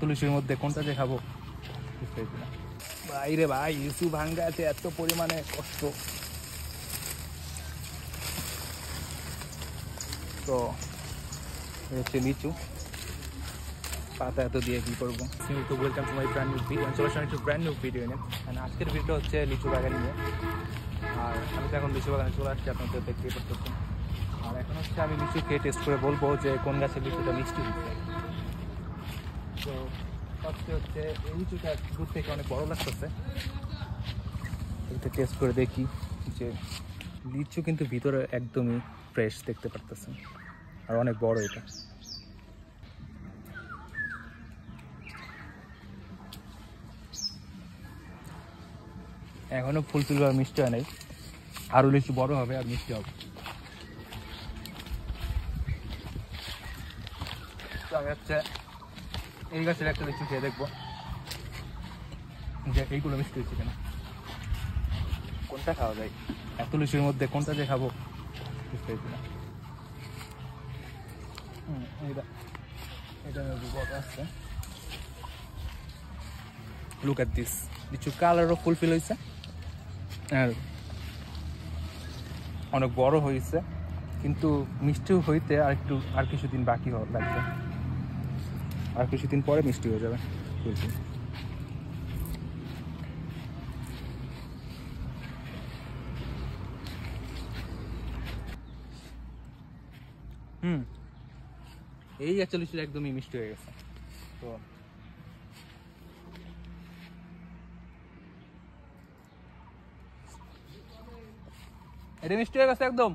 লিচুর মধ্যে কোনটা যে খাবো ভাই রে ভাই, লিচু ভাঙ্গা আছে, এত পরিমাণে কষ্ট। তো হচ্ছে লিচু পাতা এত দিয়ে কি করবো। তো welcome to my brand new video, চলে আসলাম একটু ব্র্যান্ড নিউ ভিডিও নিয়ে। আজকের ভিডিও হচ্ছে লিচু বাগান নিয়ে। আর আমি তো এখন লিচু বাগানে চলে আসছি, আপনাদের দেখতেই পাচ্ছেন। আর এখন হচ্ছে আমি লিচু খেয়ে টেস্ট করে বলবো যে কোন গাছের লিচুটা মিষ্টি হচ্ছে। তো ফার্স্টে হচ্ছে এই লিচুটা দূর থেকে অনেক বড় লাগতেছে, এটা টেস্ট করে দেখি যে লিচু কিন্তু ভিতরে একদমই ফ্রেশ দেখতে পারতেছেন, আর অনেক বড় এটা। এখনো ফুল আর মিষ্টি হয় নাই, আরও লিচু বড় হবে আর মিষ্টি হবে। তো আমি হচ্ছে এই গাছের একটা লিচু খেয়ে দেখবো যে এইগুলো মিষ্টি হচ্ছে কেন, কোনটা খাওয়া যায়। এত লিচুর মধ্যে কোনটা যে খাবো বুঝতে পারছি না। এটা আসছে, লুক এট দিস, লিচু কালারও ফুলফিল হয়েছে আর অনেক বড় হয়েছে, কিন্তু মিষ্টি হইতে আর কিছুদিন বাকি লাগবে, আর কিছুদিন পরে মিষ্টি হয়ে যাবে। এই একটা লিচু একদমই মিষ্টি হয়ে গেছে। তো এটা মিষ্টি হয়ে গেছে একদম।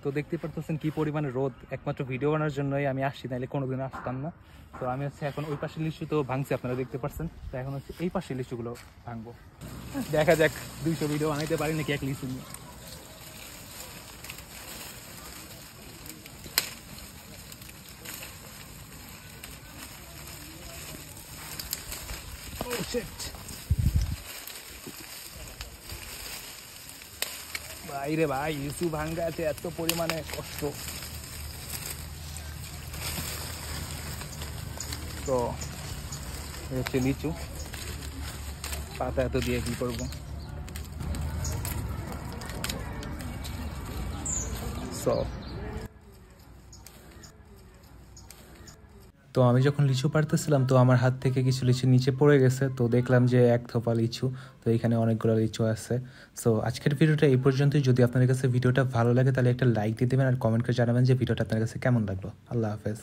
তো দেখতে পারতেছেন কি পরিমাণে রোদ, একমাত্র ভিডিও বানানোর জন্যই আমি আসছি, নাহলে কোনোদিন আসতাম না। তো আমি হচ্ছে এখন ওই পাশের লিচু তো ভাঙছি, আপনারা দেখতে পাচ্ছেন। তো এখন হচ্ছে এই পাশের লিচুগুলো ভাঙবো, দেখা যাক 200 ভিডিও বানাইতে পারি নাকি এক লিচু নিয়ে। ভাই রে ভাই, লিচু ভাঙ্গা আছে, এত পরিমাণে কষ্ট। তো হচ্ছে লিচু পাতা এত দিয়ে কি করবো। তো আমি যখন লিচু পাড়তেছিলাম, তো আমার হাত থেকে কিছু লিচু নিচে পড়ে গেছে। তো দেখলাম যে এক থোপা লিচু, তো এখানে অনেকগুলো লিচু আছে। সো আজকের ভিডিওটা এই পর্যন্তই। যদি আপনাদের কাছে ভিডিওটা ভালো লাগে তাহলে একটা লাইক দিয়ে দেবেন আর কমেন্ট করে জানাবেন যে ভিডিওটা আপনার কাছে কেমন লাগলো। আল্লাহ হাফেজ।